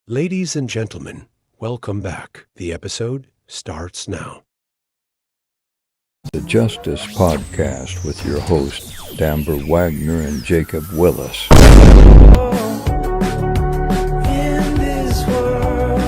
Ladies and gentlemen, welcome back. The episode starts now. The Jst Us Podcast with your hosts, Amber Wagner and Jacob Willis. In this world,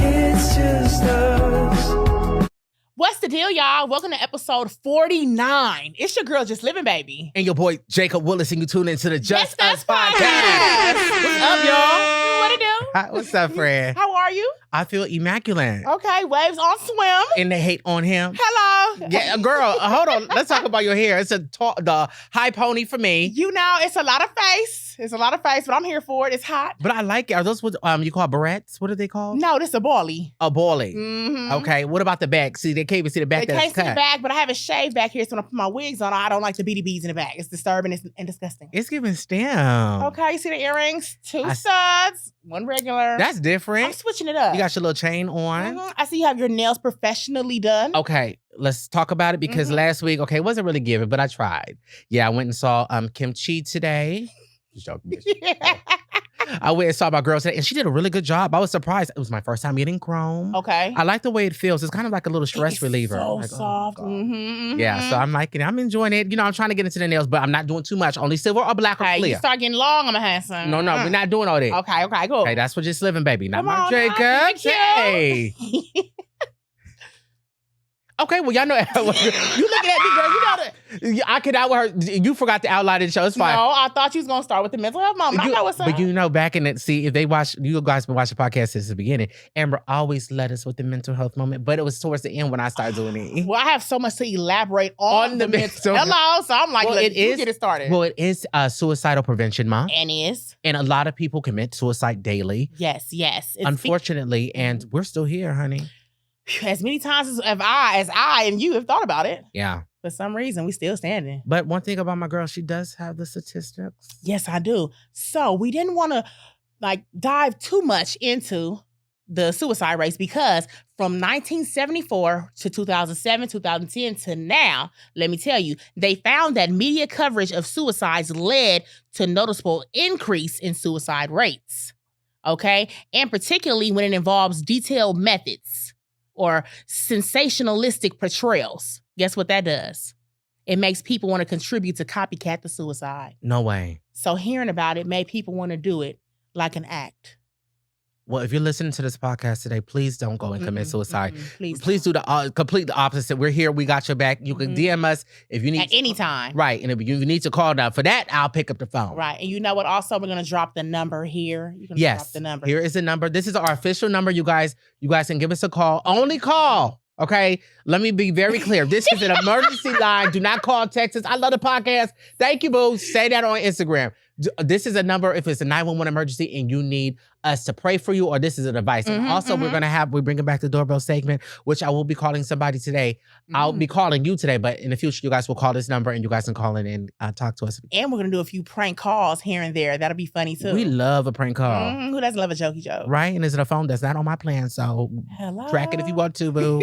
it's just us. What's the deal, y'all? Welcome to episode 49. It's your girl, Just Living, baby. And your boy, Jacob Willis, and you tune into the Jst Us Podcast. Podcast. What's up, y'all? What it do? What's up, friend? How are you? I feel immaculate. Okay, waves on swim. And they hate on him. Hello. Yeah, girl, hold on. Let's talk about your hair. It's the high pony for me. You know, it's a lot of face. It's a lot of face, but I'm here for it. It's hot. But I like it. Are those what you call barrettes? What are they called? No, this is a bally. A bally. Mm-hmm. Okay, what about the back? See, they can't even see the back. They can't see the back, but I have it shaved back here, so when I put my wigs on, I don't like the beady beads in the back. It's disturbing and disgusting. It's giving stem. Okay, you see the earrings? Two studs, one regular. That's different. I'm switching it up. You got your little chain on. Mm-hmm. I see you have your nails professionally done. Okay, let's talk about it because last week, it wasn't really giving, but I tried. Yeah, I went and saw Kim Chi today. Just joking. Yeah. I went and saw my girl today, and she did a really good job. I was surprised. It was my first time getting chrome. Okay. I like the way it feels. It's kind of like a little stress reliever. So like, soft. God. Mm-hmm. Yeah, so I'm liking it. I'm enjoying it. You know, I'm trying to get into the nails, but I'm not doing too much. Only silver or black or Hey, clear. you start getting long, I'm gonna have some. No, we're not doing all that. Okay, cool. Okay, that's what Just Living, baby. Not Come my on, Jacob. thank you. Hey. Okay, well, y'all know. You looking at me, girl. You know that. I could out with her. You forgot to outline the show. It's fine. No, I thought you was gonna start with the mental health moment. I know what's up. But you know, back in it, see, if they watch, you guys been watching the podcast since the beginning, Amber always led us with the mental health moment, but it was towards the end when I started doing it. Well, I have so much to elaborate on the mental. Hello, so I'm like, Well, let's get it started. Well, it is Suicidal Prevention Month. And a lot of people commit suicide daily. Yes. It's Unfortunately, and we're still here, honey. as many times as I and you have thought about it. Yeah. For some reason, we still standing. But one thing about my girl, she does have the statistics. Yes, I do. So we didn't want to dive too much into the suicide rates because from 1974 to 2007, 2010 to now, let me tell you, they found that media coverage of suicides led to noticeable increase in suicide rates. Okay? And particularly when it involves detailed methods or sensationalistic portrayals. Guess what that does? It makes people want to contribute to copycat the suicide. No way. So hearing about it made people want to do it like an act. Well, if you're listening to this podcast today, please don't go and commit suicide. Please do the complete the opposite. We're here. We got your back. You can DM us if you need at any time. Right. And if you need to call now, for that, I'll pick up the phone. Right. And you know what? Also, we're going to drop the number here. You're going to drop the number. Here is the number. This is our official number, you guys. You guys can give us a call. Only call. Okay? Let me be very clear. This is an emergency line. Do not call Texas. I love the podcast. Thank you, boo. Say that on Instagram. This is a number if it's a 911 emergency and you need us to pray for you, or this is a device. And also we're bringing back the doorbell segment, which I will be calling somebody today. I'll be calling you today, but in the future, you guys will call this number and you guys can call in and talk to us. And we're going to do a few prank calls here and there. That'll be funny too. We love a prank call. Who doesn't love a jokey joke? Right? And it's a phone that's not on my plan, so track it if you want to, boo.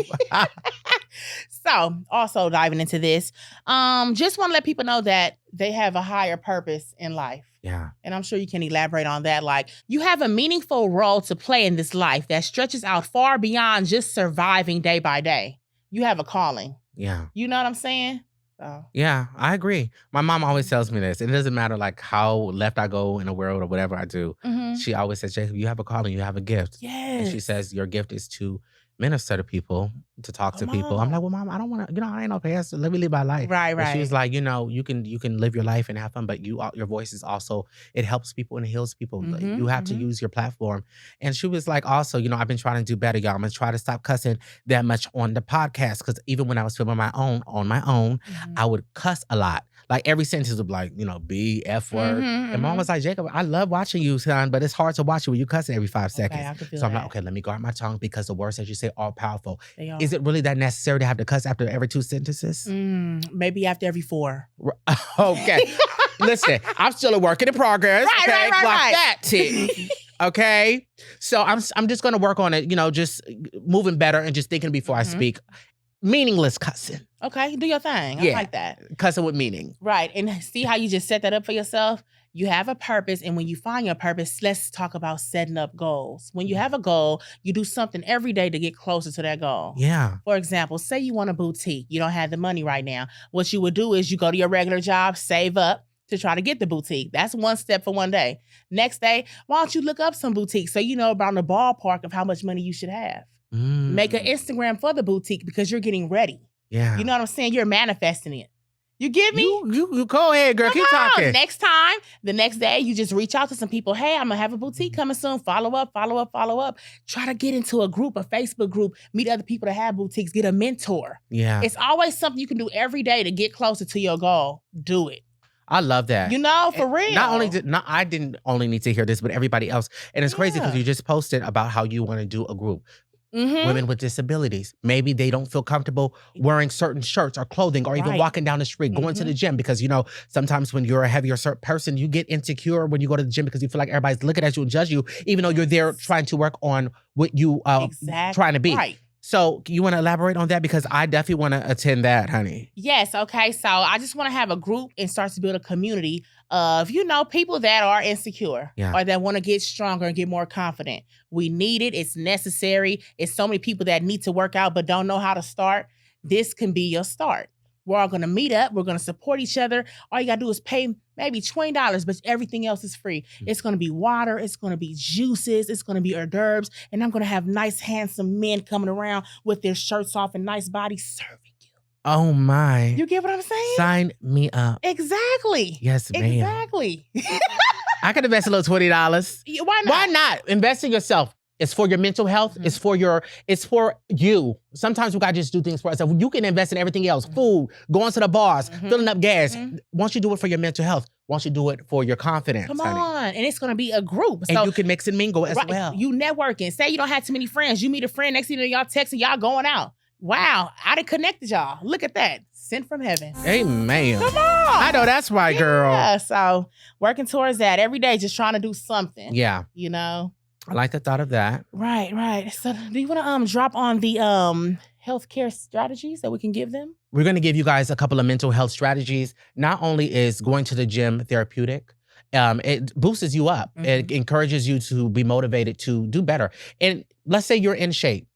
So, also diving into this, just want to let people know that they have a higher purpose in life. Yeah. And I'm sure you can elaborate on that. Like, you have a meaningful role to play in this life that stretches out far beyond just surviving day by day. You have a calling. Yeah. You know what I'm saying? So. Yeah, I agree. My mom always tells me this. It doesn't matter like how left I go in the world or whatever I do. She always says, Jacob, you have a calling, you have a gift. Yes. And she says, your gift is to minister to people, to talk to people. I'm like, well, Mom, I don't want to, I ain't no pastor. Let me live my life. Right. And she was like, you can live your life and have fun, but your voice is also, it helps people and it heals people. You have to use your platform. And she was like, also, I've been trying to do better, y'all. I'm going to try to stop cussing that much on the podcast. Because even when I was filming on my own, I would cuss a lot. Like every sentence would be like, B, F word. And Mom was like, Jacob, I love watching you, son, but it's hard to watch you when you cuss every 5 seconds. I can feel so I'm that. like, okay, let me guard my tongue because the words that you say are powerful. They are. Is it really that necessary to have to cuss after every 2 sentences? Maybe after every 4. Okay. Listen, I'm still a work in progress. Right, okay? right. That tick. Okay. So I'm just gonna work on it, just moving better and just thinking before I speak. Meaningless cussing. Okay, do your thing. I like that. Cussing with meaning. Right. And see how you just set that up for yourself? You have a purpose, and when you find your purpose, let's talk about setting up goals. When you have a goal, you do something every day to get closer to that goal. Yeah. For example, say you want a boutique. You don't have the money right now. What you would do is you go to your regular job, save up to try to get the boutique. That's one step for one day. Next day, why don't you look up some boutiques so you know about the ballpark of how much money you should have? Make an Instagram for the boutique because you're getting ready. Yeah. You know what I'm saying? You're manifesting it. You get me? You go ahead, girl. Keep Come on. talking. Next time, the next day, you just reach out to some people. Hey, I'm going to have a boutique coming soon. Follow up. Try to get into a group, a Facebook group, meet other people that have boutiques, get a mentor. Yeah. It's always something you can do every day to get closer to your goal. Do it. I love that. You know, for real. I didn't only need to hear this, but everybody else. And it's crazy because you just posted about how you want to do a group. Women with disabilities. Maybe they don't feel comfortable wearing certain shirts or clothing or even walking down the street, going to the gym because, you know, sometimes when you're a heavier person, you get insecure when you go to the gym because you feel like everybody's looking at you and judge you, even though you're there trying to work on what you trying to be. Right. So you want to elaborate on that? Because I definitely want to attend that, honey. Yes. Okay. So I just want to have a group and start to build a community of, you know, people that are insecure or that want to get stronger and get more confident. We need it. It's necessary. It's so many people that need to work out but don't know how to start. This can be your start. We're all going to meet up. We're going to support each other. All you got to do is pay maybe $20, but everything else is free. It's going to be water. It's going to be juices. It's going to be hors d'oeuvres. And I'm going to have nice, handsome men coming around with their shirts off and nice bodies serving you. Oh, my. You get what I'm saying? Sign me up. Exactly. Yes, ma'am. Exactly. I could invest a little $20. Why not? Why not? Invest in yourself. It's for your mental health. It's for you. Sometimes we gotta just do things for ourselves. You can invest in everything else. Food, going to the bars, filling up gas. Once you do it for your mental health, once you do it for your confidence. Come honey. on. And it's gonna be a group. And So you can mix and mingle as well. You networking. Say you don't have too many friends. You meet a friend, next thing you know, y'all texting, y'all going out. Wow. I done connected y'all. Look at that. Sent from heaven. Amen. Come on. I know that's right, girl. Yeah. So working towards that every day, just trying to do something. Yeah. You know? I like the thought of that. Right. So do you want to drop on the healthcare strategies that we can give them? We're going to give you guys a couple of mental health strategies. Not only is going to the gym therapeutic, it boosts you up. It encourages you to be motivated to do better. And let's say you're in shape.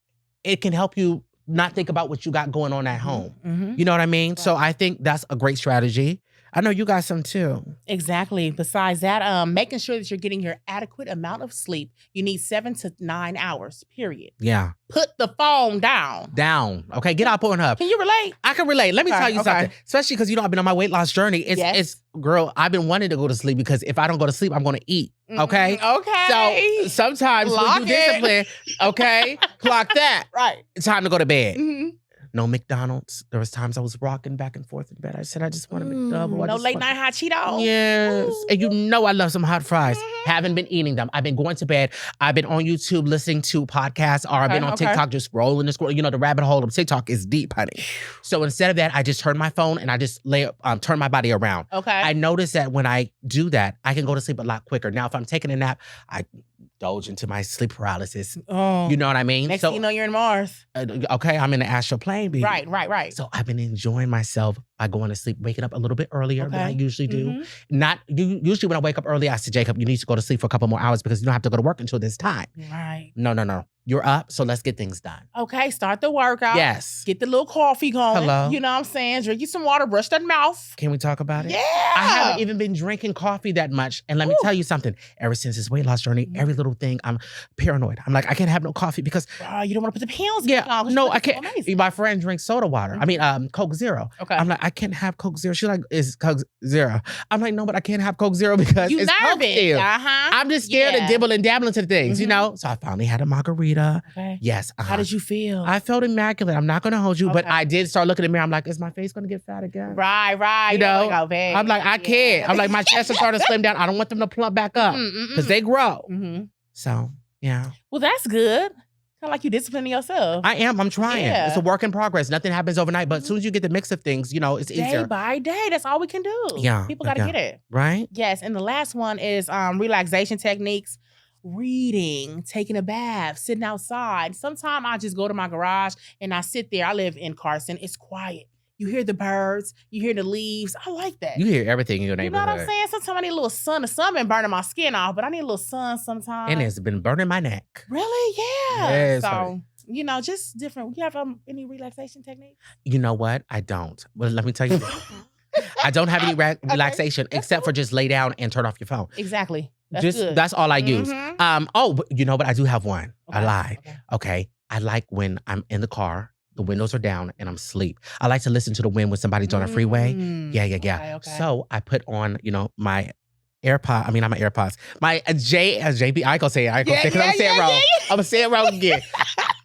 It can help you not think about what you got going on at home. You know what I mean? Right. So I think that's a great strategy. I know you got some too. Exactly. Besides that, making sure that you're getting your adequate amount of sleep. You need 7 to 9 hours, period. Yeah. Put the phone down. Okay, get out Pornhub. Can you relate? I can relate. Let me tell you something. Especially because, you know, I've been on my weight loss journey. Girl, I've been wanting to go to sleep because if I don't go to sleep, I'm going to eat. Okay? Okay. So sometimes when you discipline, okay, clock that. Right. It's time to go to bed. No McDonald's. There was times I was rocking back and forth in bed. I said, I just want a McDouble. No late night hot Cheetos. Yes. And you know I love some hot fries. Haven't been eating them. I've been going to bed. I've been on YouTube listening to podcasts, or I've been on TikTok just scrolling and scrolling. You know, the rabbit hole of TikTok is deep, honey. So instead of that, I just turn my phone and I just turn my body around. Okay. I notice that when I do that, I can go to sleep a lot quicker. Now, if I'm taking a nap, I indulge into my sleep paralysis. Oh. You know what I mean? Next thing you know, you're in Mars. Okay, I'm in the astral plane, baby. Right. So I've been enjoying myself by going to sleep, waking up a little bit earlier than I usually do. Usually when I wake up early, I say, Jacob, you need to go to sleep for a couple more hours because you don't have to go to work until this time. Right. No. You're up, so let's get things done. Okay, start the workout. Yes. Get the little coffee going. Hello. You know what I'm saying? Drink you some water, brush that mouth. Can we talk about it? Yeah. I haven't even been drinking coffee that much. And let me tell you something. Ever since this weight loss journey, every little thing, I'm paranoid. I'm like, I can't have no coffee because... you don't want to put the pills in. Yeah, no, I can't. My friend drinks soda water. I mean, Coke Zero. Okay. I'm like, I can't have Coke Zero. She's like, is Coke Zero. I'm like, no, but I can't have Coke Zero because it's Coke Zero. I'm just scared of dibble and dabble into things, you know? So I finally had a margarita. Okay. Yes. How did you feel? I felt immaculate. I'm not going to hold you, but I did start looking in the mirror. I'm like, is my face going to get fat again? Right. You know? I'm like, I can't. I'm like, my chest is starting to slim down. I don't want them to plump back up because they grow. So, yeah. Well, that's good. Kind of like you disciplining yourself. I am. I'm trying. Yeah. It's a work in progress. Nothing happens overnight, but as soon as you get the mix of things, you know, it's easier. Day by day. That's all we can do. Yeah. People got to get it. Right? Yes. And the last one is relaxation techniques. Reading, taking a bath, sitting outside. Sometimes I just go to my garage and I sit there. I live in Carson. It's quiet. You hear the birds. You hear the leaves. I like that. You hear everything in your You know neighborhood. what I'm saying? Sometimes I need a little sun. The sun been burning my skin off, but I need a little sun sometimes. And it's been burning my neck. Really? Yeah. Yes, So, honey. just different. You have any relaxation techniques? You know what? I don't. Well, let me tell you. I don't have any relaxation except for just lay down and turn off your phone. Exactly. That's good. That's all I use. Mhm. But you know what? I do have one. I Okay, lied. okay. Okay. I like when I'm in the car, the windows are down, and I'm asleep. I like to listen to the wind when somebody's on a freeway. Mm. Yeah. Okay. So I put on, my AirPod. I mean, not my AirPods. My JB. I ain't gonna say it. I ain't gonna say it 'cause I'm gonna say it wrong. I'm gonna say it wrong again.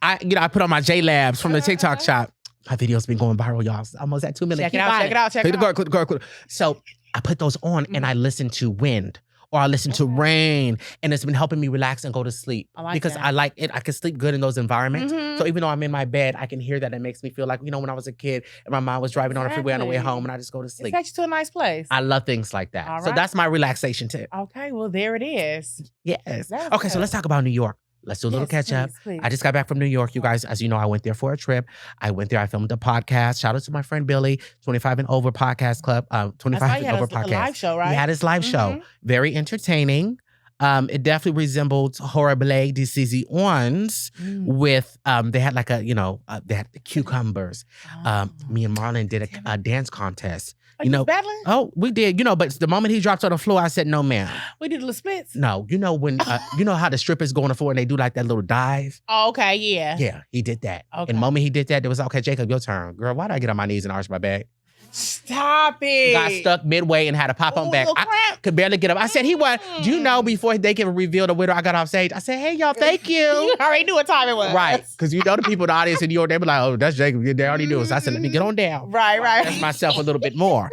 I put on my J Labs from the TikTok shop. My video's been going viral, y'all. It's almost at 2 million. Check it out. Click the card. So I put those on and I listen to wind or I listen to rain, and it's been helping me relax and go to sleep. I like because that. I like it. I can sleep good in those environments. Mhm. So even though I'm in my bed, I can hear that. It makes me feel like, when I was a kid and my mom was driving on the freeway on the way Exactly. home and I just go to It sleep. takes you to a nice place. I love things like that. All So right. that's my relaxation tip. Okay, well, there it is. Yes. That's Okay, so good. let's talk about New York. Let's do a little Yes, catch up. please. I just got back from New York. You guys, as you know, I went there for a trip. I went there. I filmed a podcast. Shout out to my friend Billy, 25 and Over Podcast Club. 25 That's why and you had Over a Podcast. live show, right? He had his live show. Mhm. Very entertaining. It definitely resembled Horrible Decisions Mm. with, they had like they had the cucumbers. Oh. Me and Marlon did a dance contest. Are you know- battling? Oh, we did, but the moment he dropped on the floor, I said, no, ma'am. We did little splits. No, when, you know how the strippers go on the floor and they do like that little dive? Oh, okay, yeah. Yeah, he did that. Okay. And the moment he did that, it was, okay, Jacob, your turn. Girl, why did I get on my knees and arch my back? Stop it. Got stuck midway and had to pop on Ooh, back. little I cramp. could barely get up. I said, do you know before they can reveal the winner, I got off stage? I said, hey, y'all, thank you. You already knew what time it was. Right. Because the people in the audience in New York, they be like, oh, that's Jacob. They already knew. So I said, let me get on down. Right. That's myself a little bit more.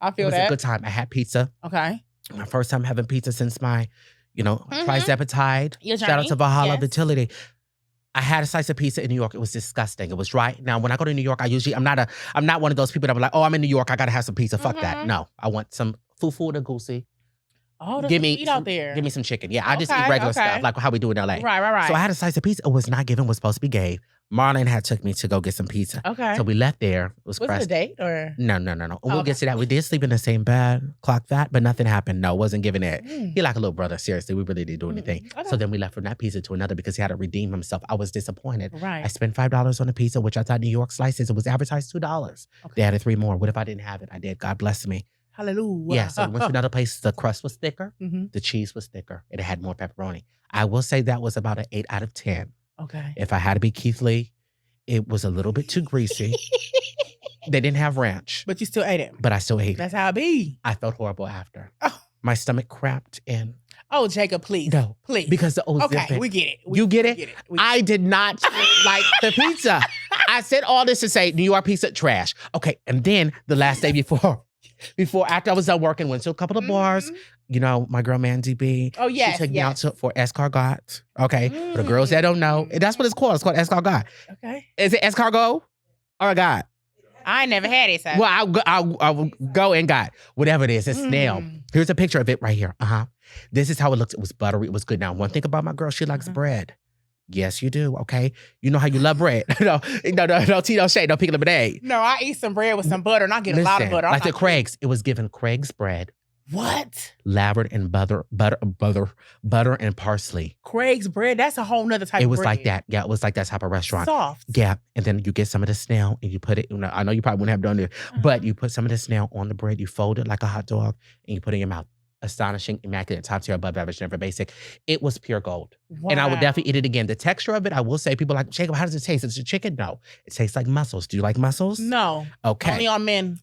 I It feel was that. a good time. I had pizza. Okay. My first time having pizza since my, triceptide. Your Shout out journey. to Valhalla Yes. Fertility. I had a slice of pizza in New York. It was disgusting. It was dry. Now, when I go to New York, I'm not one of those people that be like, oh, I'm in New York, I gotta have some pizza. Fuck that. Mhm. No, I want some fufu de goosey. Oh, that's Give what me you eat out there. Give me some chicken. Yeah, I just Okay, eat regular okay. stuff, like how we do in LA. Right. So I had a slice of pizza. It was not given, was supposed to be gave. Marlon had took me to go get some pizza. Okay. So we left there. It was Was it a crusty. date or? No. We'll okay. get to that. We did sleep in the same bed, clock that, but nothing happened. No, wasn't giving it. Mm. He like a little brother. Seriously, we really didn't do anything. Okay. So then we left from that pizza to another because he had to redeem himself. I was disappointed. I Right. spent $5 on a pizza, which I thought New York slices. It was advertised $2. Okay. They added 3 more. What if I didn't have it? I did. God bless me. Hallelujah. Yeah. So we went to another place. The crust was thicker. Mhm. The cheese was thicker. It had more pepperoni. I will say that was about an 8 out of 10. Okay. If I had to be Keith Lee, it was a little bit too greasy. They didn't have ranch, But you still ate it. but I still ate it. That's how it be. I felt horrible after. Oh. My stomach cramped in. Oh, Jacob, please. No, Please. because the Okay, we get it. You get it? We I did not like the pizza. I said all this to say New York pizza trash. Okay, and then the last day before after I was done working, went to a couple of bars. Mhm. You know, my girl Mandy B. Oh, yes, She took me yes. out for escargot. Okay, for the girls that don't know, that's what it's called. It's called escargot. Okay. Is it escargot or a god? I ain't never had it, sir. Well, I'll go and got whatever it is. It's snail. Mm. Here's a picture of it right here. This is how it looked. It was buttery. It was good. Now, one thing about my girl, she likes bread. Yes, you do. Okay, you know how you love bread. no tea, no shade, no pickle lemonade. No, I eat some bread with some butter, and I get a lot of butter. I'm like the not- Craig's. It was given Craig's bread, What? lathered in butter and parsley. Craig's bread? That's a whole nother type It of was bread. like that. Yeah, it was like that type of restaurant. Soft. Yeah, and then you get some of the snail and you put it. I know you probably wouldn't have done it, but you put some of the snail on the bread. You fold it like a hot dog and you put it in your mouth. Astonishing, immaculate, top tier, above average, never basic. It was pure gold, and I would Wow. definitely eat it again. The texture of it, I will say, people are like, Jacob, how does it taste? Is it chicken? No, it tastes like mussels. Do you like mussels? No. Okay, Only on men.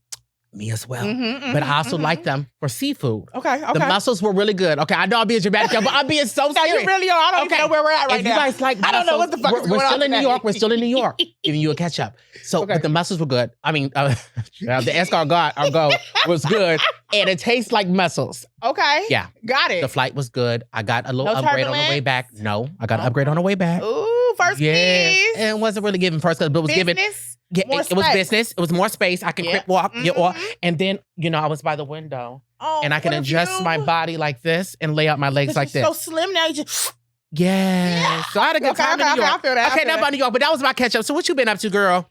me as well. Mhm, But mhm, I also mhm. like them for seafood. Okay. The mussels were really good. Okay, I know I'm being dramatic, but I'm being so No, serious. you really are. I don't even Okay. know where we're at right If now. you guys like I don't know what the fuck is we're going still on in New today. York. We're still in New York. Giving you a catch up. So, Okay. but the mussels were good. I mean, the escargot was good, and it tastes like mussels. Okay. Yeah. Got it. The flight was good. I got a little No upgrade on the way turbulence? back. No, I got an upgrade on the way back. Ooh, first Yes, kiss. and it wasn't really given first class, but it was given. Business. Yeah, More it was space. business. It was more space. I can Yeah. quick walk, get off, Mhm. and then I was by the window, Oh, and I can what a adjust my view. body like this and lay out my legs 'Cause like you're this. so slim now. You just Yes. So I had a good time in New York. I feel that. I Okay, feel not that. about New York, but that was my catch up. So what you been up to, girl?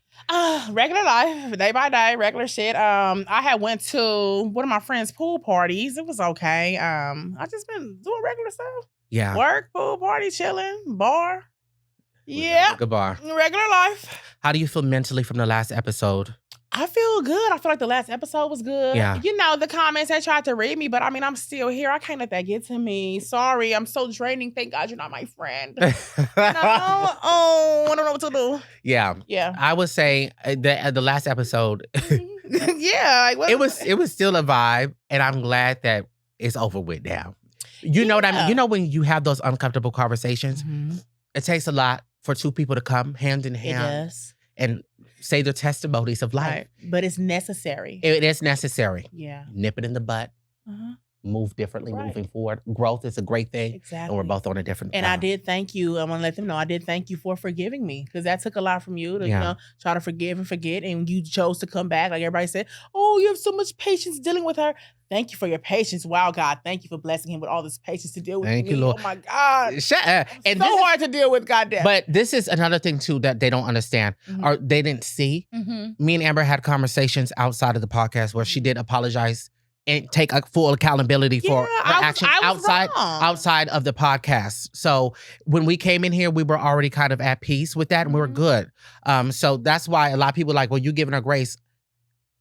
Regular life, day by day, regular shit. I had went to one of my friends' pool parties. It was okay. I just been doing regular stuff. Yeah. Work, pool party, chilling, bar. Yeah. Good bar. Regular life. How do you feel mentally from the last episode? I feel good. I feel like the last episode was good. Yeah. You know, the comments, they tried to read me, but I mean, I'm still here. I can't let that get to me. Sorry, I'm so draining. Thank God you're not my friend. I don't know what to do. Yeah. Yeah. I would say the last episode, Yeah. it was still a vibe, and I'm glad that it's over with now. You know what I mean? You know when you have those uncomfortable conversations, it takes a lot for two people to come hand in hand. It does. And say their testimonies of life. Right. But it's necessary. It is necessary. Yeah. Nip it in the butt. Move differently, Right. moving forward. Growth is a great thing. Exactly. And we're both on a different And path. I did thank you. I want to let them know I did thank you for forgiving me because that took a lot from you to you know try to forgive and forget, and you chose to come back. Like everybody said, oh, you have so much patience dealing with her. Thank you for your patience. Wow, God, thank you for blessing him with all this patience to deal with Thank me. you, Lord. Oh my God, Shut up. And so this is- hard to deal with. Goddamn. But this is another thing too that they don't understand or they didn't see. Me and Amber had conversations outside of the podcast where she did apologize and take a full accountability for her actions outside of the podcast. So when we came in here, we were already kind of at peace with that and we were good. So that's why a lot of people are like, well, you giving her grace.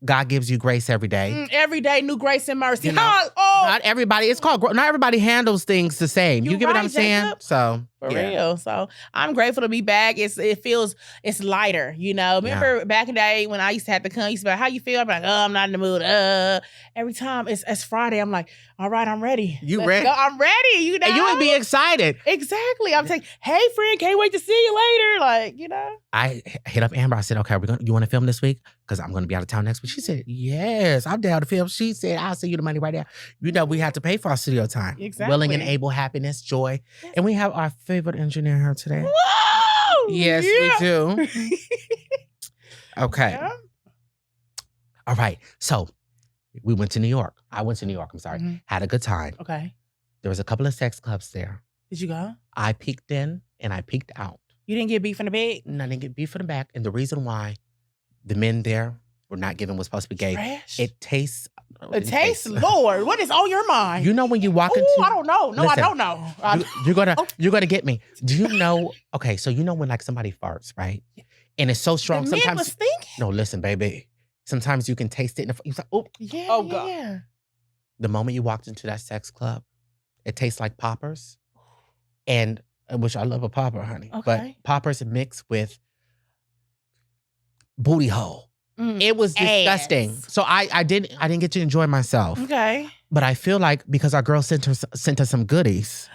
God gives you grace every day. Every day, new grace and mercy. You know, not everybody. It's called. Not everybody handles things the same. You get what I'm saying? Jacob. So For real. So I'm grateful to be back. It feels lighter, you know. Remember back in the day when I used to have to come, you used to be like, how you feel? I'm like, I'm not in the mood. Every time it's Friday, I'm like, all right, I'm ready. You Let's ready? go. I'm ready, you know. And you would be excited. Exactly. I'm saying, hey friend, can't wait to see you later. Like, you know. I hit up Amber. I said, okay, you want to film this week? Because I'm going to be out of town next week. She said, yes, I'm down to film. She said, I'll send you the money right now. You know, we have to pay for our studio time. Exactly. Willing and able, happiness, joy. And we have our favorite engineer here today. Whoa! Yes, we do. Okay. Yeah. All right. So we went to New York. I went to New York. I'm sorry. Had a good time. Okay. There was a couple of sex clubs there. Did you go? I peeked in and I peeked out. You didn't get beef in the bed? And I didn't get beef in the back. And the reason why the men there were not given what's supposed to be gave. Trash. It tastes. It tastes, Lord. What is on your mind? You know when you walk into. Ooh, I don't know. No, Listen, I don't know. You're gonna get me. Do you know? Okay, so you know when like somebody farts, right? And it's so strong. The men Sometimes. was thinking. No, listen, baby. Sometimes you can taste it. You're like, oh, Yeah. oh God. Yeah. The moment you walked into that sex club, it tastes like poppers, and which I love a popper, honey. Okay. But poppers mixed with booty hole. It was disgusting. Ass. So I didn't get to enjoy myself. Okay. But I feel like because our girl sent us some goodies,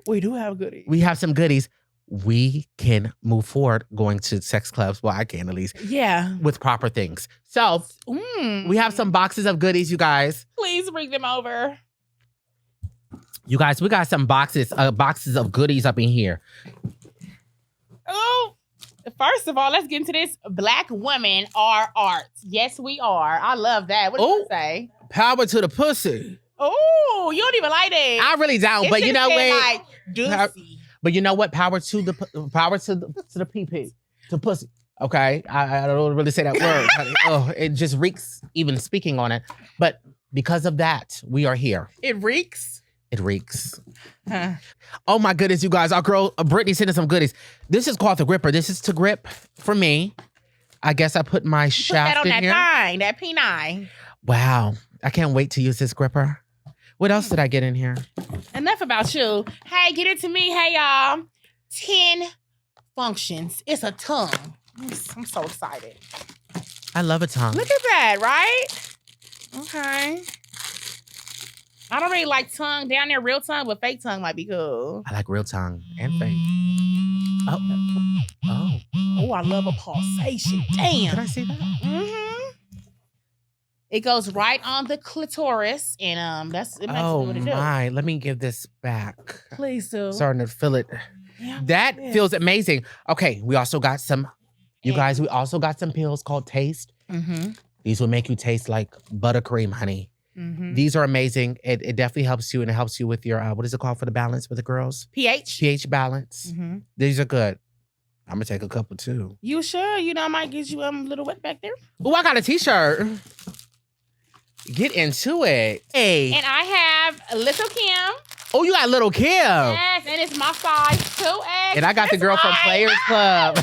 We do have goodies. we have some goodies. We can move forward going to sex clubs. Well, I can at least Yeah. with proper things. So we have some boxes of goodies, you guys. Please bring them over. You guys, we got some boxes of goodies up in here. Oh, first of all, let's get into this. Black women are art. Yes, we are. I love that. What do you say? Power to the pussy. Oh, you don't even like that. I really don't, It but you should've know said, what? like, doozy. But you know what? Power to the PP, to pussy. Okay, I don't really say that word. Honey. Oh, it just reeks even speaking on it. But because of that, we are here. It reeks. It reeks. Huh. Oh my goodness, you guys! Our girl Brittany sent us some goodies. This is called the gripper. This is to grip for me. I guess I put my Put shaft that on in that here. thing, that P9. Wow, I can't wait to use this gripper. What else did I get in here? Enough about you. Hey, get it to me. Hey, y'all. 10 functions. It's a tongue. I'm so excited. I love a tongue. Look at that, right? Okay. I don't really like tongue down there, real tongue, but fake tongue might be cool. I like real tongue and fake. Oh, Oh, I love a pulsation. Damn. Can I see that? Mm-hmm. It goes right on the clitoris, and it makes it do Oh what it do. my! Let me give this back. Please do. Starting to feel it. Yeah, That yes. feels amazing. Okay, we also got some. You Yeah. guys, we also got some pills called Taste. Mm-hmm. These will make you taste like buttercream, honey. Mm-hmm. These are amazing. It definitely helps you, and it helps you with your what is it called for the balance with the girls? pH. pH balance. Mm-hmm. These are good. I'm gonna take a couple too. You sure? You know, I might get you a little wet back there. Oh, I got a t-shirt. Get into it. Hey. And I have Little Kim. Oh, you got Little Kim. Yes, and it's my size 2X. And I got the girl from Players Club.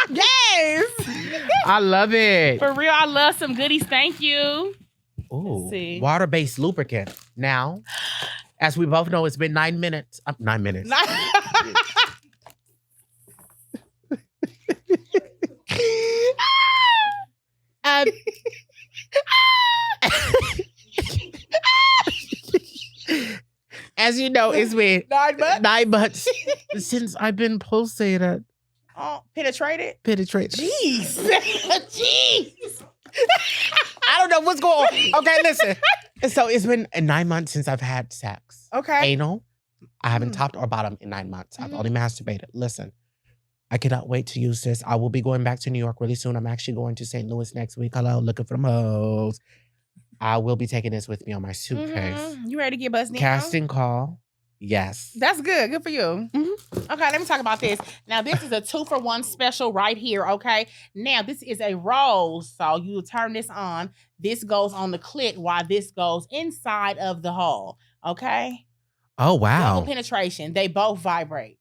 Yes. I love it. For real, I love some goodies. Thank you. Ooh, see. water-based lubricant. Now, as we both know, it's been 9 minutes. 9 minutes. As you know, it's been 9 months. 9 months since I've been pulsated. Oh, penetrated? Penetrated. Jeez. Jeez. I don't know what's going on. Okay, listen. So it's been 9 months since I've had sex. Okay. Anal. I haven't topped or bottomed in 9 months. I've only masturbated. Listen, I cannot wait to use this. I will be going back to New York really soon. I'm actually going to St. Louis next week. Hello, looking for them hoes. I will be taking this with me on my suitcase. You ready to get buzzed now? Casting call. Yes. That's good. Good for you. Okay, let me talk about this. Now, this is a 2-for-1 special right here, okay? Now, this is a rose, so you turn this on. This goes on the clit while this goes inside of the hole, okay? Oh, wow. Double penetration. They both vibrate.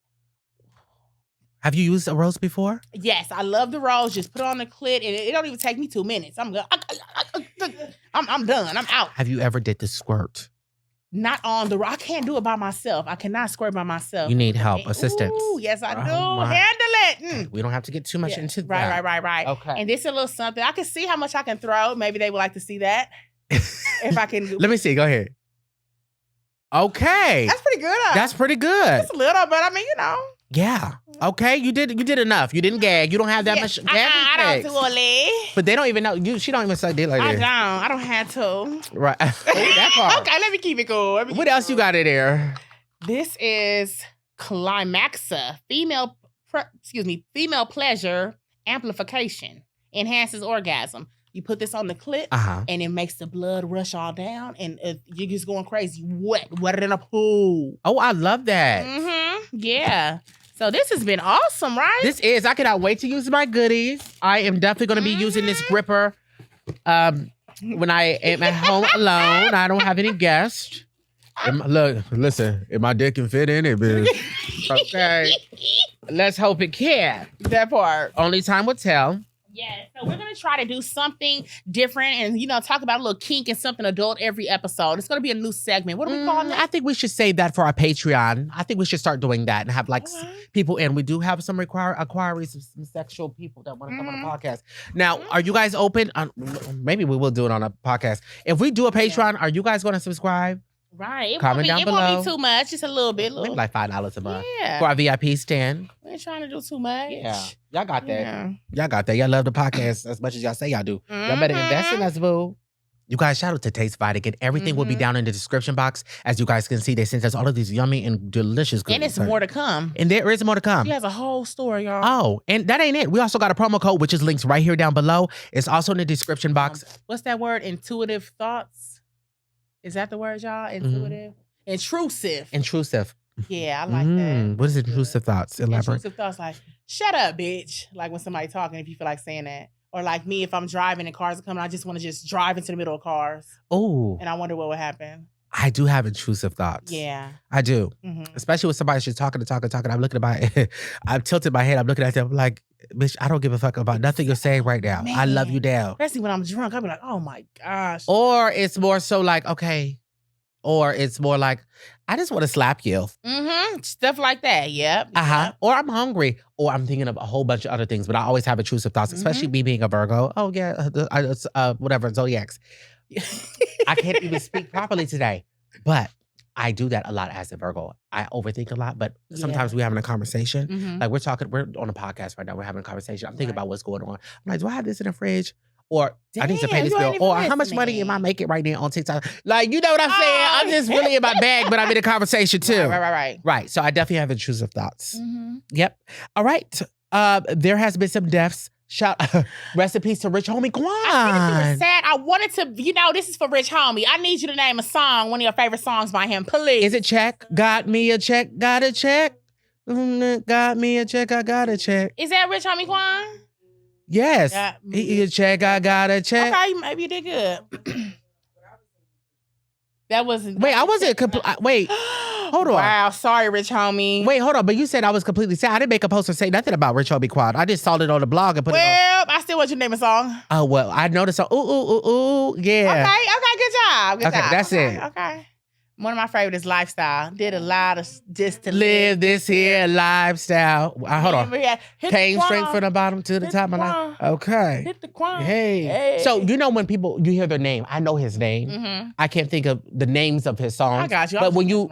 Have you used a rose before? Yes, I love the rose. Just put it on the clit, and it don't even take me 2 minutes. I'm good. I'm done. I'm out. Have you ever did the squirt? Not on the. I can't do it by myself. I cannot squirt by myself. You need help, assistance. Ooh, yes, I do. my. Handle it. We don't have to get too much into that. Right. Okay. And this is a little something. I can see how much I can throw. Maybe they would like to see that. If I can. Let me see. Go ahead. Okay. That's pretty good. That's pretty good. It's a little, but I mean, you know. Yeah. Okay. You did enough. You didn't gag. You don't have that much. I don't do it. But they don't even know. She don't even suck dick like that. I don't have to. Right. That part. Okay, let me keep it cool. What else you got in there? This is Climaxa, female pleasure amplification, enhances orgasm. You put this on the clit, and it makes the blood rush all down, and you're just going crazy, wetter than a pool. Oh, I love that. Yeah. So this has been awesome, right? This is. I cannot wait to use my goodies. I am definitely going to be using this gripper when I am at home alone. I don't have any guests. Listen, if my dick can fit in it, bitch. Okay. Let's hope it can. That part. Only time will tell. Yeah, so we're going to try to do something different and, talk about a little kink and something adult every episode. It's going to be a new segment. What are we calling it? I think we should save that for our Patreon. I think we should start doing that and have people in. We do have some inquiries of some sexual people that want to come on the podcast. Now, are you guys open? Maybe we will do it on a podcast. If we do a Patreon, are you guys going to subscribe? Right. Comment down below. It won't be too much. Just a little bit. Maybe like $5 a month. Yeah. For our VIP stand. We ain't trying to do too much. Yeah. Y'all got that. Yeah. Y'all got that. Y'all love the podcast as much as y'all say y'all do. Y'all better invest in us, boo. You guys, shout out to Taste Vatican. Everything will be down in the description box. As you guys can see, they sent us all of these yummy and delicious goodies. And it's more to come. And there is more to come. She has a whole story, y'all. Oh, and that ain't it. We also got a promo code, which is linked right here down below. It's also in the description box. What's that word? Intuitive thoughts? Is that the word, y'all? Intuitive? Intrusive. Intrusive. Yeah, I like that. What is intrusive thoughts? Elaborate. Intrusive thoughts like, shut up, bitch. Like when somebody talking, if you feel like saying that. Or like me, if I'm driving and cars are coming, I just want to just drive into the middle of cars. Oh. And I wonder what would happen. I do have intrusive thoughts. Yeah. I do. Especially with somebody just talking. I'm looking at my, I've tilted my head. I'm looking at them like, bitch, I don't give a fuck about nothing you're saying right now. Man. I love you down. Especially when I'm drunk. I'll be like, oh my gosh. Or it's more so like, okay. Or it's more like, I just want to slap you. Stuff like that. Yep. Or I'm hungry. Or I'm thinking of a whole bunch of other things. But I always have intrusive thoughts, especially me being a Virgo. Oh, yeah. Whatever. Zodiacs. I can't even speak properly today. But I do that a lot as a Virgo. I overthink a lot. But sometimes we're having a conversation. Like we're on a podcast right now. We're having a conversation. I'm thinking about what's going on. I'm like, do I have this in the fridge? Or I need to pay this bill. Or how much money am I making right now on TikTok? Like, you know what I'm saying? I'm just really in my bag, but I'm in a conversation too. Right. So I definitely have intrusive thoughts. Yep. All right. There has been some deaths. Rest in peace to Rich Homie Quan. I was sad. I wanted to, this is for Rich Homie. I need you to name a song, one of your favorite songs by him, please. Is it Check? Got me a check, got a check. Got me a check, I got a check. Is that Rich Homie Quan? Yes. Got He a check, I got a check. Okay, maybe you did good. That wasn't. Wait, I wasn't wait, hold on. Wow, sorry, Rich Homie. Wait, hold on. But you said I was completely sad. I didn't make a post or say nothing about Rich Homie Quad. I just saw it on the blog and put it on. Well, I still want you to name a song. Oh, well, I noticed. Ooh, ooh, ooh, ooh. Yeah. Okay, good job. Good Okay, job. that's it. Okay. One of my favorites is Lifestyle. Did a lot of just to Live this here lifestyle. Hold on. Hit Came the straight quan. from the bottom to the Hit top the of my life. quan. Okay. Hit the Quan. Hey. So, you know when you hear their name, I know his name. Mm-hmm. I can't think of the names of his songs. I got you. But when you,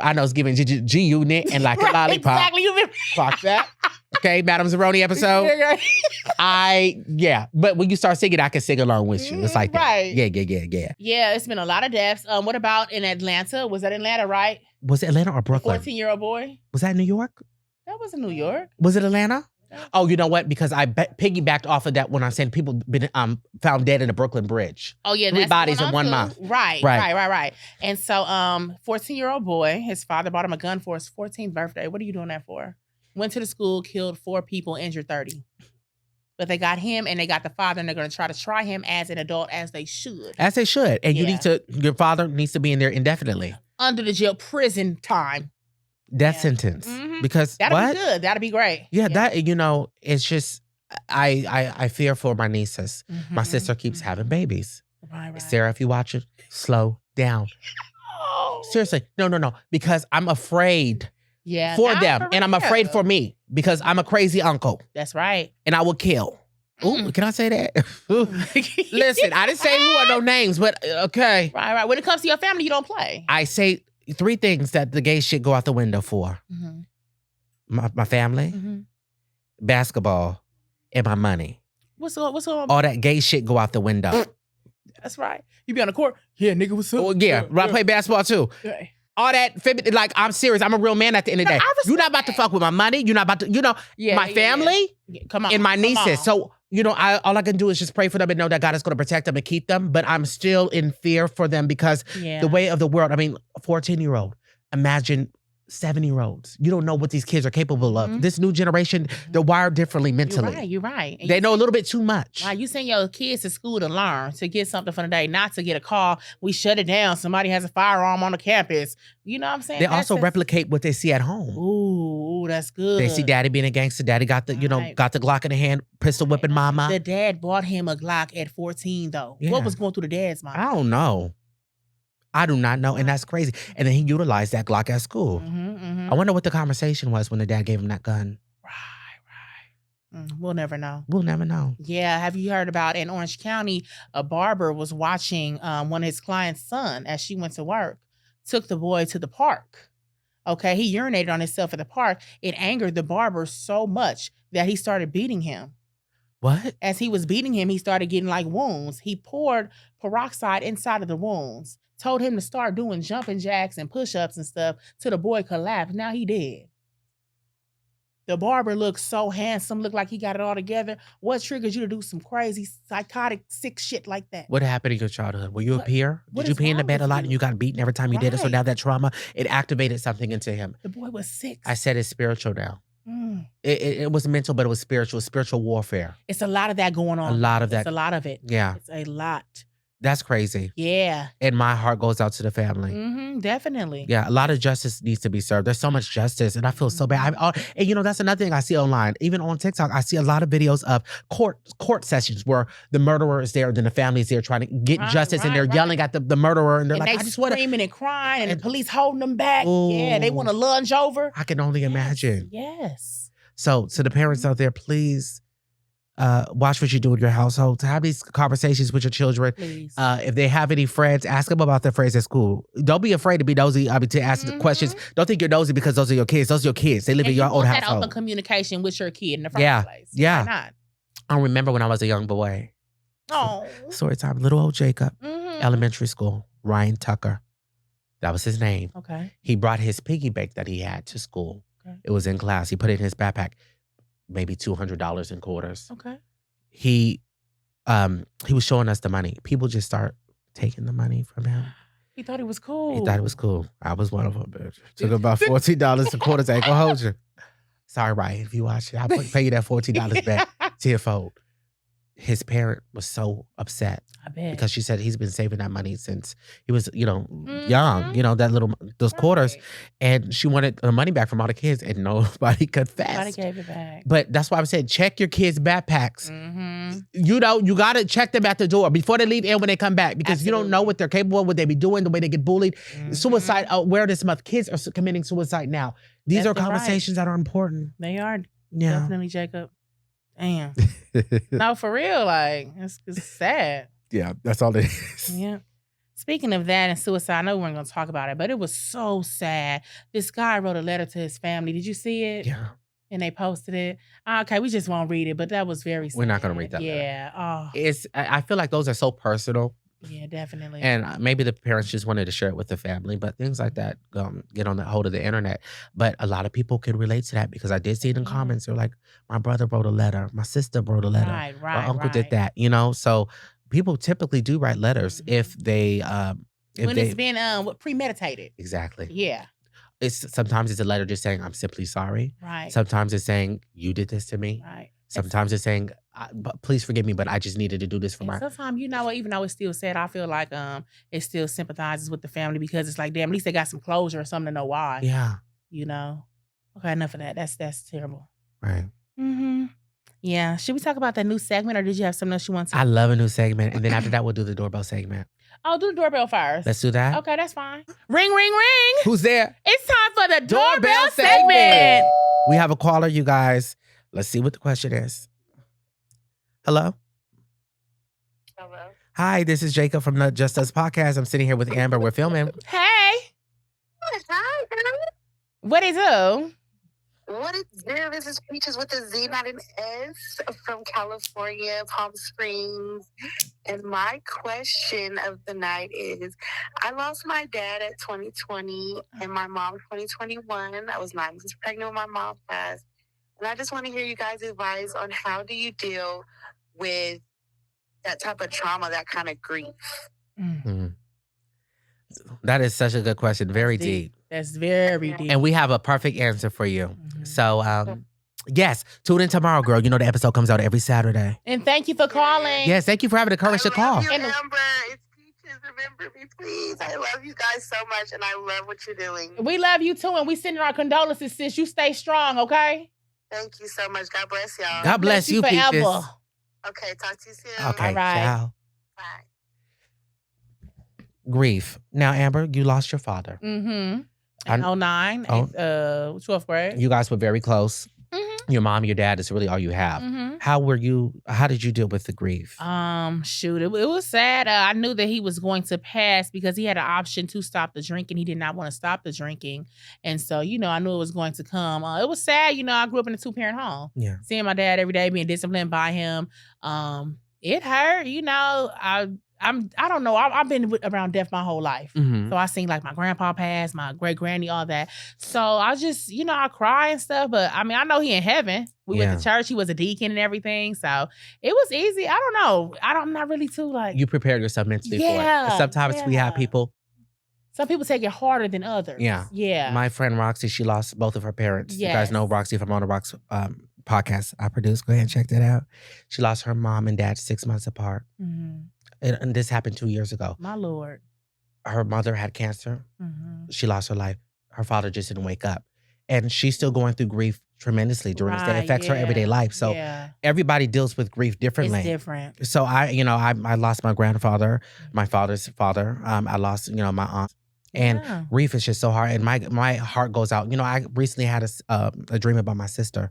I know it's giving G Unit and like a lollipop. Exactly. You been Fuck that. Okay, Madam Zeroni episode. But when you start singing, I can sing along with you. It's like that. Right. Yeah. Yeah, it's been a lot of deaths. What about in Atlanta? Was that Atlanta, right? Was it Atlanta or Brooklyn? 14-year-old boy. Was that New York? That was in New York. Was it Atlanta? Oh, you know what? Because I piggybacked off of that when I said people been found dead in the Brooklyn Bridge. Oh yeah, 3 that's bodies going in on 1 too. month. Right. And so 14-year-old boy, his father bought him a gun for his 14th birthday. What are you doing that for? Went to the school, killed 4 people, injured 30. But they got him and they got the father, and they're going to try him as an adult, as they should. As they should. And Yeah. your father needs to be in there indefinitely. Under the jail, prison time. Death Yeah. sentence. Mhm. Because That'll what? be good. That'll be great. Yeah, that, it's just, I fear for my nieces. My Mhm. sister keeps having babies. Right. Sarah, if you watch it, slow down. Oh. Seriously. No. Because I'm afraid Yeah. for Nah, them. And I'm afraid real. for me. Because I'm a crazy uncle. That's right. And I will kill. Mm. Ooh, can I say that? Listen, I didn't say who or no names, but okay. Right. When it comes to your family, you don't play. I say 3 things that the gay shit go out the window for. Mhm. My family, Mhm. basketball, and my money. What's on? All that gay shit go out the window. That's right. You be on the court. Yeah, nigga, what's up? Oh, yeah, I play basketball too. Yeah. All that, like, I'm serious. I'm a real man at the end of the No, day. I respect You're not about to that. fuck with my money. You're not about to, Yeah, my yeah, family yeah. Come on. and my come nieces. on. So, all I can do is just pray for them and know that God is going to protect them and keep them. But I'm still in fear for them because Yeah. the way of the world, a 14-year-old, imagine 7-year-olds. You don't know what these kids are capable of. Mhm. This new generation, they're wired differently mentally. You're right. And They you know a little bit too much. Right, you send your kids to school to learn, to get something for the day, not to get a call. We shut it down. Somebody has a firearm on the campus. You know what I'm saying? They That's also just- replicate what they see at home. Ooh, that's good. They see daddy being a gangster. Daddy got the, Right. got the Glock in the hand, pistol whipping mama. The dad bought him a Glock at 14, though. Yeah. What was going through the dad's mind? I don't know. I do not know. And that's crazy. And then he utilized that Glock at school. Mm-hmm. I wonder what the conversation was when the dad gave him that gun. Right. We'll never know. We'll never know. Yeah, have you heard about in Orange County, a barber was watching one of his client's son as she went to work, took the boy to the park. Okay, he urinated on himself at the park. It angered the barber so much that he started beating him. What? As he was beating him, he started getting like wounds. He poured peroxide inside of the wounds, told him to start doing jumping jacks and push-ups and stuff till the boy collapsed. Now he dead. The barber looked so handsome, looked like he got it all together. What triggered you to do some crazy, psychotic, sick shit like that? What happened in your childhood? Were you a What- peer? what Did you is pee in the wrong bed a with lot you? and you got beaten every time you did it? So Right. now that trauma, it activated something into him. The boy was 6. I said it's spiritual now. Mm. It was mental, but it was spiritual warfare. It's a lot of that going on. A lot of that. It's a lot of it. Yeah, It's a lot. that's crazy. Yeah. And my heart goes out to the family. Definitely. Yeah, a lot of justice needs to be served. There's so much justice, and I feel so bad. And that's another thing I see online. Even on TikTok, I see a lot of videos of court sessions where the murderer is there, then the family is there trying to get Right, justice, and they're right. yelling at the murderer, and they're And like, they "I just want to." screaming and crying, and and- the police holding them back. Yeah, they Ooh. want to lunge over. I can only imagine. Yes. So, to the parents out there, please watch what you do in your household. To have these conversations with your children. Please. If they have any friends, ask them about their friends at school. Don't be afraid to be nosy. To ask the questions. Don't think you're nosy because those are your kids. Those are your kids. They live in And your you own want that household. open communication with your kid in the first Yeah, place. yeah. Why not? I remember when I was a young boy. Oh. Story time. Little old Jacob, Mhm. elementary school. Ryan Tucker. That was his name. Okay. He brought his piggy bank that he had to school. Okay. It was in class. He put it in his backpack. Maybe $200 in quarters. Okay. He was showing us the money. People just start taking the money from him. He thought he was cool. He thought it was cool. I was one of them, bitch. Took about $14 a quarter. I ain't gonna hold you. Sorry, Ryan, if you watch it, I'll pay you that $14 back tenfold. His parent was so upset. I bet. Because she said he's been saving that money since he was, young, those quarters. Right. And she wanted the money back from all the kids and nobody could fast. Nobody gave it back. But that's why I said, check your kids' backpacks. Mm-hmm. You got to check them at the door before they leave and when they come back. Because you don't know what they're capable of, what they be doing, the way they get bullied. Mm-hmm. Suicide awareness month. Kids are committing suicide now. These are conversations that are important. They are. Yeah. Definitely, Jacob. Damn. No, for real. Like, it's sad. Yeah, that's all it is. Yeah. Speaking of that and suicide, I know we weren't going to talk about it, but it was so sad. This guy wrote a letter to his family. Did you see it? Yeah. And they posted it. Okay, we just won't read it, but that was very sad. We're not going to read that. Yeah. I feel like those are so personal. Yeah, definitely. And maybe the parents just wanted to share it with the family, but things like that get on the hold of the internet. But a lot of people can relate to that because I did see it in comments. They're like, my brother wrote a letter. My sister wrote a letter. Right, my uncle did that, So people typically do write letters if they... it's been premeditated. Exactly. Yeah. Sometimes it's a letter just saying, I'm simply sorry. Right. Sometimes it's saying, you did this to me. Right. Sometimes it's saying, please forgive me, but I just needed to do this for my... Sometimes, even though it's still sad, I feel like it still sympathizes with the family because it's like, damn, at least they got some closure or something to know why. Yeah. Okay, enough of that. That's terrible. Right. Mm-hmm. Yeah. Should we talk about that new segment or did you have something else you want to? I love a new segment. And then after that, we'll do the doorbell segment. Oh, do the doorbell first. Let's do that. Okay, that's fine. Ring, ring, ring. Who's there? It's time for the doorbell segment. We have a caller, you guys. Let's see what the question is. Hello? Hello. Hi, this is Jacob from the Jst Us Podcast. I'm sitting here with Amber. We're filming. Hey. Hi, girl. What is up? What is there? This is Peaches with a Z, not an S, from California, Palm Springs. And my question of the night is, I lost my dad at 2020 and my mom 2021. I was 9 months pregnant when my mom passed. And I just want to hear you guys' advice on how do you deal with that type of trauma, that kind of grief. Mm-hmm. That is such a good question. Very deep. That's very deep. And we have a perfect answer for you. Mm-hmm. So, yes, tune in tomorrow, girl. The episode comes out every Saturday. And thank you for calling. Yes, thank you for having the courage to call. I love you, Amber. It's Peaches. Remember me, please. I love you guys so much, and I love what you're doing. We love you, too, and we sending our condolences, sis. You stay strong, okay? Thank you so much. God bless y'all. God bless you, forever. Peaches. Okay, talk to you soon. Okay, All right. ciao. Bye. Grief. Now, Amber, you lost your father. Mm-hmm. In 09, 12th grade. You guys were very close. Mm-hmm. Your mom, your dad is really all you have. Mm-hmm. How did you deal with the grief? Shoot, it was sad. I knew that he was going to pass because he had an option to stop the drinking. He did not want to stop the drinking. And so, I knew it was going to come. It was sad. I grew up in a 2-parent home. Yeah. Seeing my dad every day, being disciplined by him. It hurt. I don't know. I've been around death my whole life. Mm-hmm. So I seen like my grandpa pass, my great granny, all that. So I just, I cry and stuff. But I know he in heaven. We went to church. He was a deacon and everything. So it was easy. I don't know. I'm not really too like. You prepared yourself mentally for it. And sometimes we have people. Some people take it harder than others. Yeah. Yeah. My friend Roxy, she lost both of her parents. Yes. You guys know Roxy from On the Rocks podcast I produce. Go ahead and check that out. She lost her mom and dad 6 months apart. Mm-hmm. And this happened 2 years ago. My Lord. Her mother had cancer. Mm-hmm. She lost her life. Her father just didn't wake up. And she's still going through grief tremendously during this day. It affects her everyday life. So everybody deals with grief differently. It's different. So I lost my grandfather, my father's father. I lost, my aunt. And grief is just so hard. And my heart goes out. I recently had a dream about my sister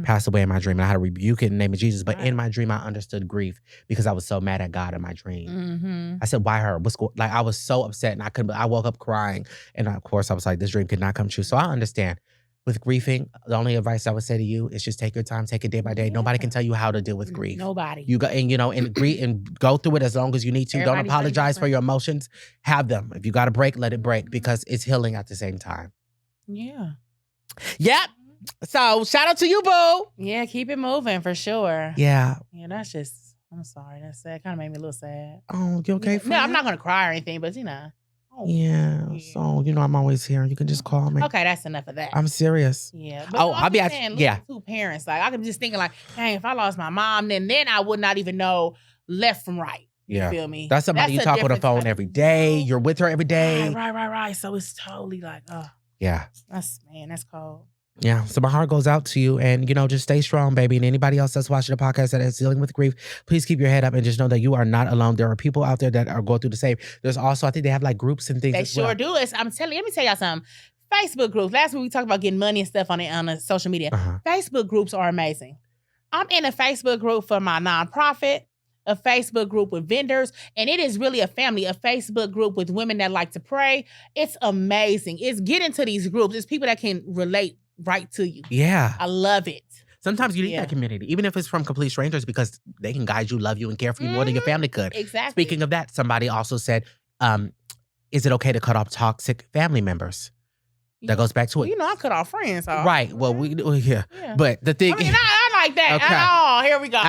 passed away in my dream. And I had to rebuke it in the name of Jesus. But in my dream, I understood grief because I was so mad at God in my dream. Mm-hmm. I said, why her? I was so upset and I woke up crying. And of course, I was like, this dream could not come true. So I understand. With grieving, the only advice I would say to you is just take your time, take it day by day. Nobody can tell you how to deal with grief. Nobody. You go and grieve and go through it as long as you need to. Don't apologize for your emotions. Have them. If you got to break, let it break because it's healing at the same time. Yeah. Yep. So shout out to you, boo. Yeah, keep it moving for sure. Yeah. Yeah, that's just. I'm sorry. That's sad. Kind of made me a little sad. Oh, you okay? No, I'm not gonna cry or anything, but Yeah. So, I'm always here. You can just call me. Okay, that's enough of that. I'm serious. Yeah. I'll be saying, two parents. Like, I'm just thinking, like, dang, if I lost my mom, then I would not even know left from right. Yeah. You feel me? That's somebody you talk on the phone every day. You're with her every day. Right. So it's totally like, yeah. That's cold. Yeah. So my heart goes out to you, and, just stay strong, baby. And anybody else that's watching the podcast that is dealing with grief, please keep your head up and just know that you are not alone. There are people out there that are going through the same. There's also, I think they have like groups and things. They as well. sure do. Let me tell y'all something. Facebook groups. Last week we talked about getting money and stuff on the social media. Facebook groups are amazing. I'm in a Facebook group for my nonprofit, a Facebook group with vendors, and it is really a family, a Facebook group with women that like to pray. It's amazing. It's get into these groups. It's people that can relate right to you. Yeah. I love it. Sometimes you need that community, even if it's from complete strangers, because they can guide you, love you, and care for you more than your family could. Exactly. Speaking of that, somebody also said, is it okay to cut off toxic family members? That goes back to it. I cut off friends. Right. Well, yeah. But the thing is... I like that. Okay. Oh, here we go.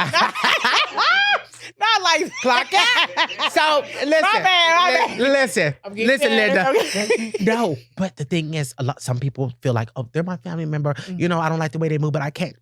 Not like clock out. So listen, my bad. Listen, Linda. Okay. No, but the thing is, some people feel like, oh, they're my family member. I don't like the way they move, but I can't.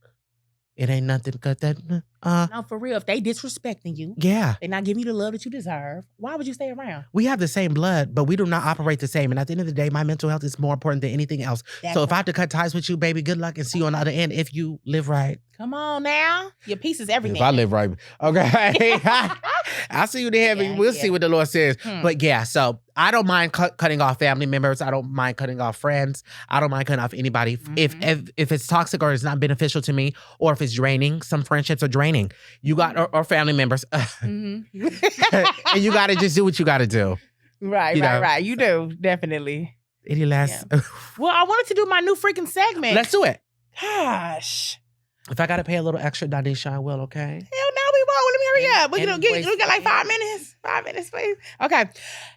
It ain't nothing cut that. No, for real. If they disrespecting you, yeah, they're not giving you the love that you deserve. Why would you stay around? We have the same blood, but we do not operate the same. And at the end of the day, my mental health is more important than anything else. So if I have to cut ties with you, baby, good luck and see you on the other end if you live right. Come on now. Your peace is everything. If I live right. Okay. I'll see you there. We'll see what the Lord says. But yeah, so I don't mind cutting off family members. I don't mind cutting off friends. I don't mind cutting off anybody. If it's toxic or it's not beneficial to me, or if it's draining, some friendships are draining. You got, or family members. And you got to just do what you got to do. Right. You do. Definitely. Any last? Yeah. Well, I wanted to do my new freaking segment. Let's do it. Gosh. If I got to pay a little extra, Danisha, I will, okay? Hell no, we won't. Let me hurry up. We got like 5 minutes. 5 minutes, please. Okay.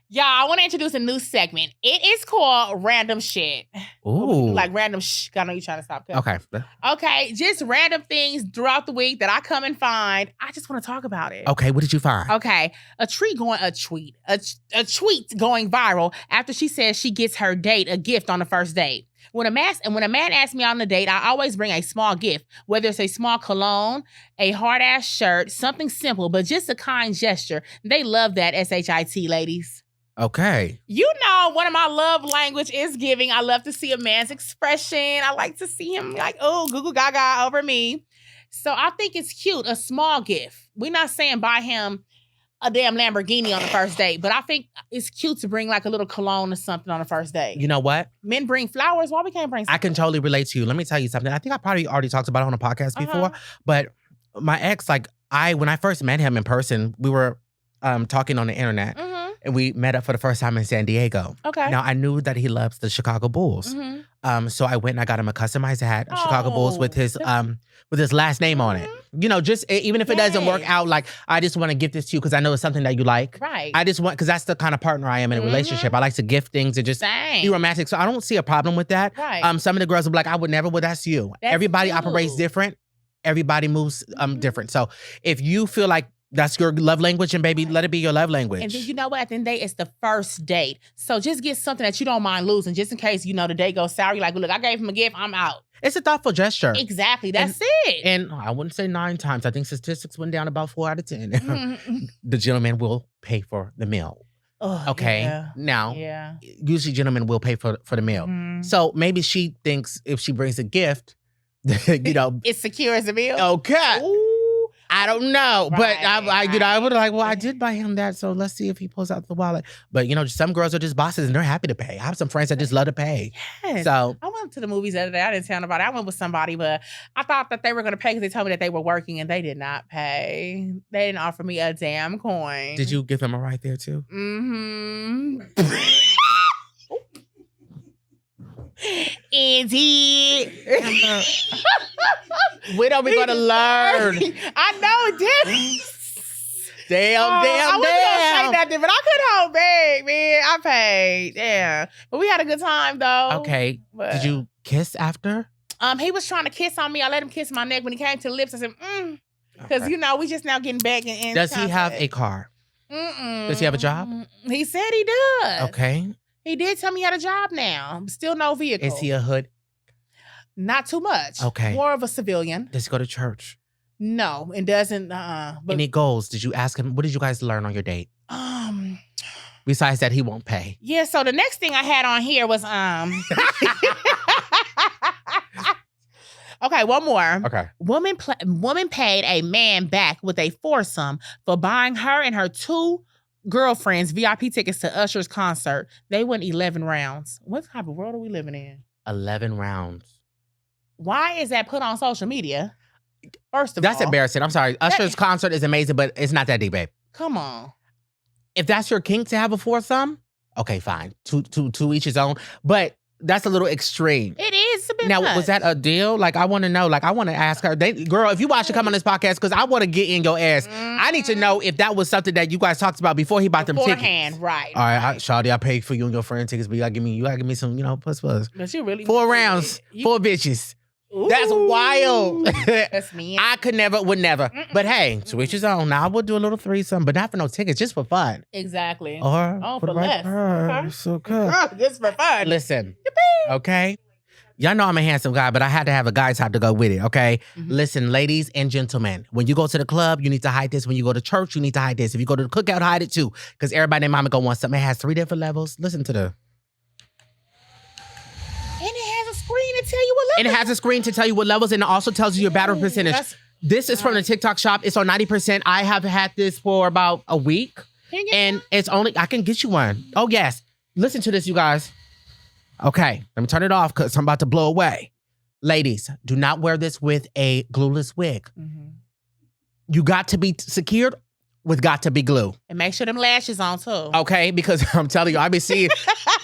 Y'all, I want to introduce a new segment. It is called Random Shit. Ooh. Like random I know you're trying to stop. Okay. Okay, just random things throughout the week that I come and find. I just want to talk about it. Okay, what did you find? Okay, a tweet going viral after she says she gets her date a gift on the first date. When a man asks me on a date, I always bring a small gift, whether it's a small cologne, a hard-ass shirt, something simple, but just a kind gesture. They love that, SHIT, ladies. Okay. One of my love language is giving. I love to see a man's expression. I like to see him like, oh, goo goo gaga over me. So I think it's cute, a small gift. We're not saying buy him a damn Lamborghini on the first date, but I think it's cute to bring like a little cologne or something on the first date. You know what? Men bring flowers. Why we can't bring something? I can totally relate to you. Let me tell you something. I think I probably already talked about it on a podcast before, but my ex, when I first met him in person, we were talking on the internet. And we met up for the first time in San Diego. Okay. Now, I knew that he loves the Chicago Bulls. So I went and I got him a customized hat of Chicago Bulls with his last name on it. Just even if it doesn't work out, like, I just want to gift this to you because I know it's something that you like. Right. I just want, because that's the kind of partner I am in a relationship. I like to gift things and just be romantic. So I don't see a problem with that. Right. Some of the girls will be like, I would never, well, that's you. Everybody operates different. Everybody moves different. So if you feel like that's your love language, and baby, let it be your love language. And then you know what? At the end of the day, it's the first date. So just get something that you don't mind losing, just in case, the day goes sour. You're like, look, I gave him a gift. I'm out. It's a thoughtful gesture. Exactly. That's it. And I wouldn't say 9 times. I think statistics went down about 4 out of 10. The gentleman will pay for the meal. Okay. Yeah. Now, usually gentlemen will pay for the meal. So maybe she thinks if she brings a gift, it's secure as a meal. Okay. Ooh. I don't know, but I would like, well, I did buy him that, so let's see if he pulls out the wallet. But some girls are just bosses and they're happy to pay. I have some friends that just love to pay. Yes. So I went to the movies the other day. I didn't tell nobody. I went with somebody, but I thought that they were going to pay because they told me that they were working and they did not pay. They didn't offer me a damn coin. Did you give him a ride there too? Indeed. When are we going to learn? I know this. Damn. I wasn't gonna say nothing, but I couldn't hold back, man. I paid. Yeah. But we had a good time though. Okay. But did you kiss after? He was trying to kiss on me. I let him kiss my neck. When he came to the lips, I said, because we just now getting back in. Does he have a car? Does he have a job? He said he does. Okay. He did tell me he had a job now. Still no vehicle. Is he a hood? Not too much. Okay. More of a civilian. Does he go to church? No, it doesn't. But Any goals? Did you ask him? What did you guys learn on your date? Besides that, he won't pay. Yeah. So the next thing I had on here was Okay, one more. Okay. Woman paid a man back with a foursome for buying her and her two girlfriends VIP tickets to Usher's concert. They went 11 rounds. What type of world are we living in? 11 rounds. Why is that put on social media? First of That's all. embarrassing. I'm sorry. Usher's concert is amazing, but it's not that deep, babe. Come on. If that's your kink to have a foursome, okay, fine. Two each his own. But that's a little extreme. It is a bit Now, much. was that a deal? Like, I want to know. Like, I want to ask her. Girl, if you watch her come on this podcast, because I want to get in your ass. I need to know if that was something that you guys talked about before he bought them tickets. Beforehand, right. All right, Shawty, I paid for you and your friend tickets, but you gotta give me some, plus. But you really 4 rounds, 4 bitches. That's wild. That's me. I would never. But hey, switch his own. Now I would do a little threesome, but not for no tickets, just for fun. Exactly. Or for the less. purse, okay. Just for fun. Listen, okay? Y'all know I'm a handsome guy, but I had to have a guy type to go with it, okay? Listen, ladies and gentlemen, when you go to the club, you need to hide this. When you go to church, you need to hide this. If you go to the cookout, hide it too. Because everybody and mama gonna want something. It has 3 different levels. Listen to the... And it has a screen to tell you what levels. And it has a screen to tell you what levels, and it also tells you your battery percentage. This is from the TikTok shop. It's on 90%. I have had this for about a week. And it's only... I can get you one. Oh, yes. Listen to this, you guys. Okay, let me turn it off because I'm about to blow away. Ladies, do not wear this with a glueless wig. You got to be secured with got to be glue. And make sure them lashes on too. Okay, because I'm telling you, I've been seeing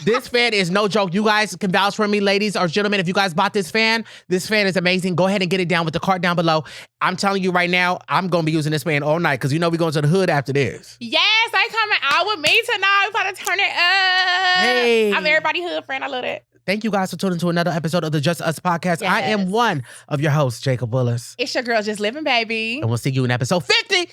this fan is no joke. You guys can vouch for me, ladies or gentlemen. If you guys bought this fan is amazing. Go ahead and get it down with the card down below. I'm telling you right now, I'm going to be using this fan all night because you know we're going to the hood after this. Yes, they coming out with me tonight. We're about to turn it up. Hey. I'm everybody hood friend. I love that. Thank you guys for tuning to another episode of the Jst Us Podcast. Yes. I am one of your hosts, Jacob Willis. It's your girl, Just Living, baby. And we'll see you in episode 50.